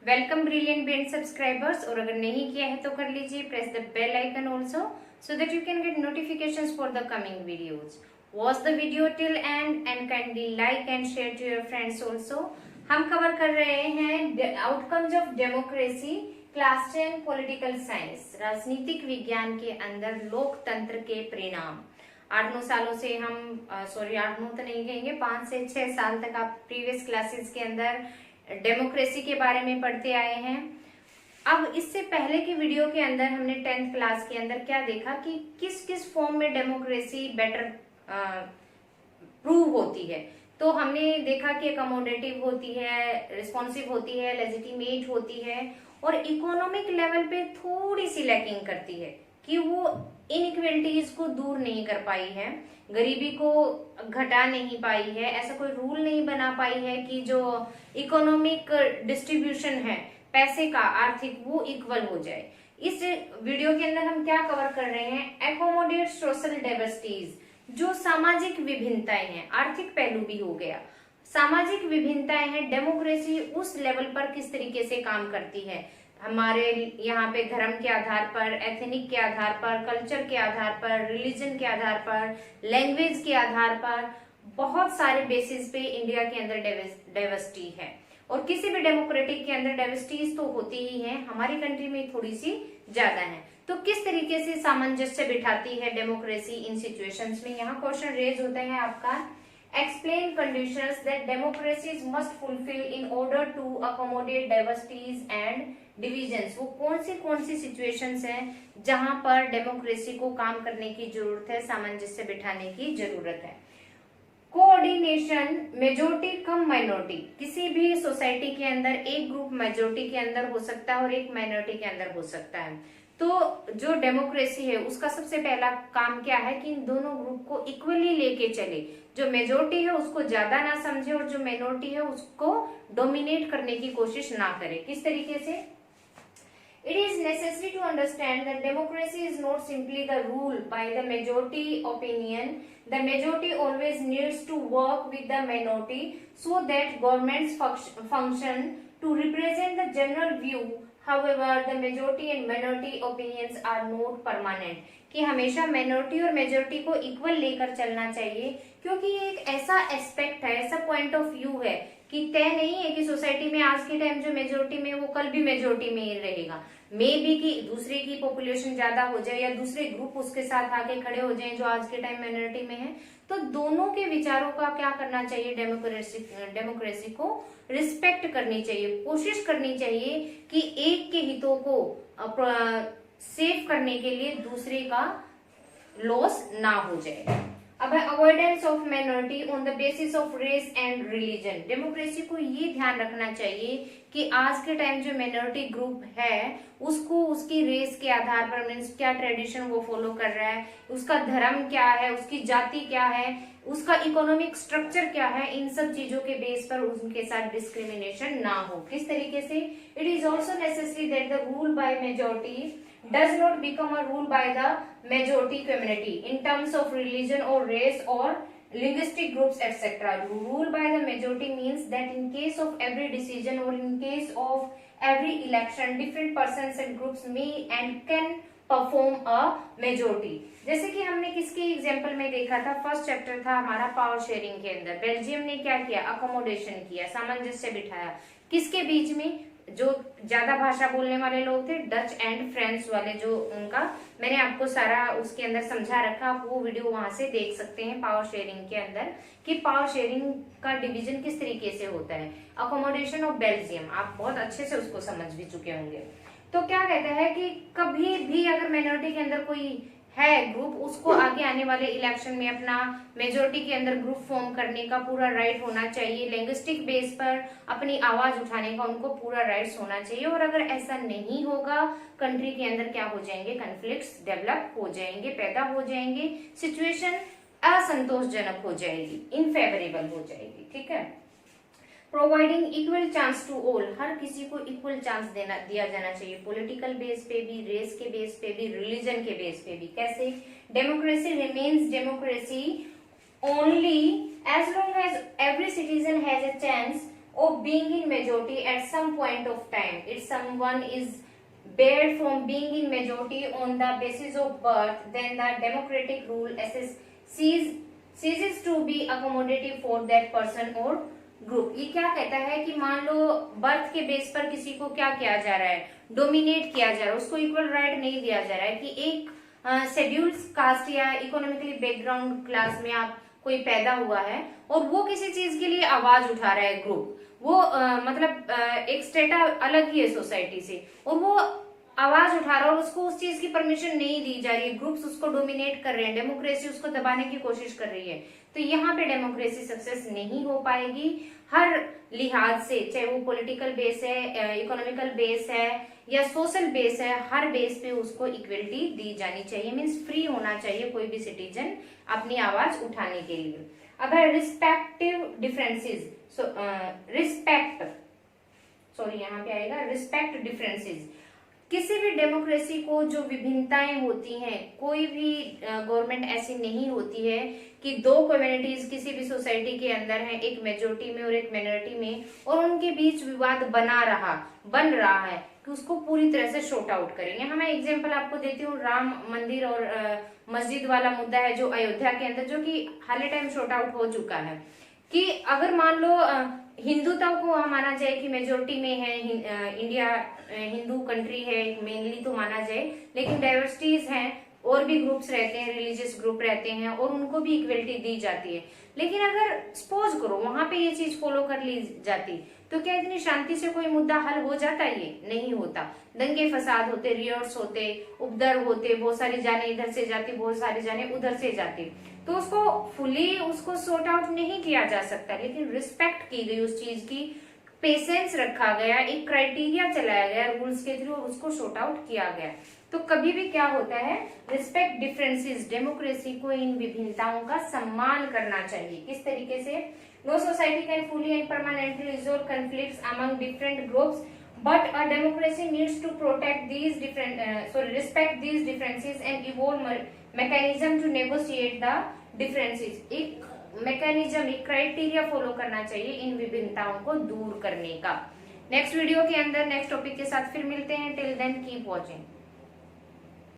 Welcome brilliant brain subscribers. और अगर नहीं किया है तो कर लीजिए, press the bell icon also so that you can get notifications for the coming videos. Watch the video till end kindly like and share to your friends also. हम cover कर रहे हैं outcomes of democracy class 10 political science, राजनीतिक विज्ञान के अंदर लोकतंत्र के परिणाम। 8-9 सालों से हम 8-9 तो नहीं कहेंगे, 5 से 6 साल तक आप प्रीवियस क्लासेस के अंदर डेमोक्रेसी के बारे में पढ़ते आए हैं। अब इससे पहले की वीडियो के अंदर हमने 10th क्लास के अंदर क्या देखा कि किस किस फॉर्म में डेमोक्रेसी बेटर प्रूव होती है। तो हमने देखा कि अकोमोडेटिव होती है, रिस्पॉन्सिव होती है, लेजिटिमेट होती है और इकोनॉमिक लेवल पे थोड़ी सी लैकिंग करती है कि वो इनइक्वलिटीज को दूर नहीं कर पाई है, गरीबी को घटा नहीं पाई है, ऐसा कोई रूल नहीं बना पाई है कि जो इकोनॉमिक डिस्ट्रीब्यूशन है पैसे का आर्थिक वो इक्वल हो जाए। इस वीडियो के अंदर हम क्या कवर कर रहे हैं, एकोमोडेट सोशल डाइवर्सिटीज, जो सामाजिक विभिन्नताएं हैं, आर्थिक पहलू भी हो गया, सामाजिक विभिन्नताएं हैं, डेमोक्रेसी उस लेवल पर किस तरीके से काम करती है। हमारे यहाँ पे धर्म के आधार पर, एथनिक के आधार पर, कल्चर के आधार पर, रिलीजन के आधार पर, लैंग्वेज के आधार पर, बहुत सारे बेसिस पे इंडिया के अंदर डाइवर्सिटी है। और किसी भी डेमोक्रेटिक के अंदर डाइवर्सिटीज तो होती ही है, हमारी कंट्री में थोड़ी सी ज्यादा है। तो किस तरीके से सामंजस्य बिठाती है डेमोक्रेसी इन सिचुएशंस में, यहाँ क्वेश्चन रेज होता है आपका। Explain conditions that democracies must fulfill in order to accommodate diversities and divisions। वो कौन सी सिचुएशंस हैं जहां पर डेमोक्रेसी को काम करने की जरूरत है, सामंजस्य बिठाने की जरूरत है। कोऑर्डिनेशन, मेजोरिटी कम माइनॉरिटी, किसी भी सोसाइटी के अंदर एक ग्रुप मेजोरिटी के अंदर हो सकता है और एक माइनॉरिटी के अंदर हो सकता है। तो जो डेमोक्रेसी है उसका सबसे पहला काम क्या है कि इन दोनों ग्रुप को इक्वली लेके चले, जो मेजोरिटी है उसको ज्यादा ना समझे और जो माइनॉरिटी है उसको डोमिनेट करने की कोशिश ना करे। किस तरीके से, It is necessary to understand that democracy is not simply the rule by the majority opinion. The majority always needs to work with the minority so that governments function to represent the general view. However, the majority and minority opinions are not permanent. कि हमेशा minority और majority को equal लेकर चलना चाहिए, क्योंकि ये एक ऐसा एस्पेक्ट है, ऐसा पॉइंट ऑफ व्यू है कि तय नहीं है कि सोसाइटी में आज के टाइम जो मेजोरिटी में वो कल भी मेजोरिटी में ही रहेगा। मे बी कि दूसरे की पॉपुलेशन ज्यादा हो जाए या दूसरे ग्रुप उसके साथ आके खड़े हो जाएं जो आज के टाइम माइनॉरिटी में है। तो दोनों के विचारों का क्या करना चाहिए, डेमोक्रेसी को रिस्पेक्ट करनी चाहिए, कोशिश करनी चाहिए कि एक के हितों को सेव करने के लिए दूसरे का लॉस ना हो जाए। अब है avoidance of minority on the basis of race and religion. Democracy को ये ध्यान रखना चाहिए कि आज के टाइम जो माइनॉरिटी ग्रुप है उसको उसकी रेस के आधार पर, मीन्स क्या ट्रेडिशन वो फॉलो कर रहा है, उसका धर्म क्या है, उसकी जाति क्या है, उसका इकोनॉमिक स्ट्रक्चर क्या है, इन सब चीजों के बेस पर उनके साथ डिस्क्रिमिनेशन ना हो। किस तरीके से, it is also necessary that the rule by majority does not become a rule by the majority community in terms of religion or race or linguistic groups etc. Rule by the majority means that in case of every decision or in case of every election different persons and groups may and can perform a majority। जैसे कि हमने किसके example में देखा था, first chapter था हमारा power sharing के अंदर। बेल्जियम ने क्या किया, अकोमोडेशन किया, सामंजस्य बिठाया, किसके बीच में, जो ज्यादा भाषा बोलने वाले लोग थे, डच एंड फ्रेंच वाले, जो उनका मैंने आपको सारा उसके अंदर समझा रखा, आप वो वीडियो वहां से देख सकते हैं पावर शेयरिंग के अंदर कि पावर शेयरिंग का डिवीजन किस तरीके से होता है। अकोमोडेशन ऑफ बेल्जियम आप बहुत अच्छे से उसको समझ भी चुके होंगे। तो क्या कहता है कि कभी भी अगर माइनॉरिटी के अंदर कोई है ग्रुप, उसको आगे आने वाले इलेक्शन में अपना मेजोरिटी के अंदर ग्रुप फॉर्म करने का पूरा राइट होना चाहिए, लिंग्विस्टिक बेस पर अपनी आवाज उठाने का उनको पूरा राइट्स होना चाहिए। और अगर ऐसा नहीं होगा, कंट्री के अंदर क्या हो जाएंगे, कॉन्फ्लिक्ट्स डेवलप हो जाएंगे, पैदा हो जाएंगे, सिचुएशन असंतोषजनक हो जाएगी, इनफेवरेबल हो जाएगी। ठीक है, providing equal chance to all, हर किसी को इक्वल चांस दिया जाना चाहिए, पॉलिटिकल बेस पे भी, रेस के बेस पे भी, रिलीजन के बेस पे भी। कैसे, democracy remains democracy only as long as every citizen has a chance of being in majority at some point of time. If someone is barred from being in majority on the basis of birth, then the democratic rule ceases to be accommodative for that person or group. ये क्या कहता है कि मान low birth के base पर किसी को क्या किया जा रहा है, डोमिनेट किया जा रहा है, उसको इक्वल राइट नहीं दिया जा रहा है कि एक शेड्यूल्ड कास्ट या इकोनॉमिकली बैकग्राउंड क्लास में आप कोई पैदा हुआ है और वो किसी चीज के लिए आवाज उठा रहा है ग्रुप, वो मतलब एक स्टेटा अलग ही है सोसाइटी से और वो आवाज उठा रहा है और उसको उस चीज की परमिशन नहीं दी जा रही है, ग्रुप्स उसको डोमिनेट कर रहे हैं, डेमोक्रेसी उसको दबाने की कोशिश कर रही है, तो यहाँ पे डेमोक्रेसी सक्सेस नहीं हो पाएगी हर लिहाज से, चाहे वो पॉलिटिकल बेस है, इकोनॉमिकल बेस है या सोशल बेस है, हर बेस पे उसको इक्वलिटी दी जानी चाहिए, मीन्स फ्री होना चाहिए कोई भी सिटीजन अपनी आवाज उठाने के लिए। अब है रिस्पेक्टिव डिफरेंसेस, यहाँ पे आएगा रिस्पेक्ट डिफरेंसेस। किसी भी डेमोक्रेसी को जो विभिन्नताएं होती हैं, कोई भी गवर्नमेंट ऐसी नहीं होती है कि दो कम्युनिटीज किसी भी सोसाइटी के अंदर हैं, एक मेजोरिटी में और एक माइनॉरिटी में, और उनके बीच विवाद बन रहा है कि उसको पूरी तरह से शॉर्ट आउट करें। यहाँ मैं एग्जांपल आपको देती हूँ, राम मंदिर और मस्जिद वाला मुद्दा है जो अयोध्या के अंदर, जो कि हाल टाइम शॉर्ट आउट हो चुका है कि अगर मान लो हिंदुत्व को माना जाए कि मेजोरिटी में है, इंडिया हिंदू कंट्री है मेनली तो माना जाए, लेकिन डाइवर्सिटीज हैं और भी ग्रुप्स रहते हैं, रिलीजियस ग्रुप रहते हैं और उनको भी इक्वलिटी दी जाती है, लेकिन अगर सपोज करो वहां पे ये चीज फॉलो कर ली जाती तो क्या इतनी शांति से कोई मुद्दा हल हो जाता? ये नहीं होता, दंगे फसाद होते, रियर्स होते, उपद्रव होते, बहुत सारी जाने इधर से जाती, बहुत सारी जाने उधर से जाती, तो उसको फुली उसको सॉर्ट आउट नहीं किया जा सकता, लेकिन रिस्पेक्ट की गई उस चीज की, पेशेंस रखा गया, एक क्राइटेरिया चलाया गया रूल्स के थ्रू और उसको सॉर्ट आउट किया गया। तो कभी भी क्या होता है, रिस्पेक्ट डिफरेंसेस, डेमोक्रेसी को इन विभिन्नताओं का सम्मान करना चाहिए। किस तरीके से? No society can fully and permanently resolve conflicts among different groups, but a democracy needs to protect these respect these differences and evolve mechanism to negotiate the differences। एक मैकेनिज्म, एक क्राइटेरिया फॉलो करना चाहिए इन विभिन्नताओं को दूर करने का। Next video के अंदर नेक्स्ट टॉपिक के साथ फिर मिलते हैं। Till then keep watching.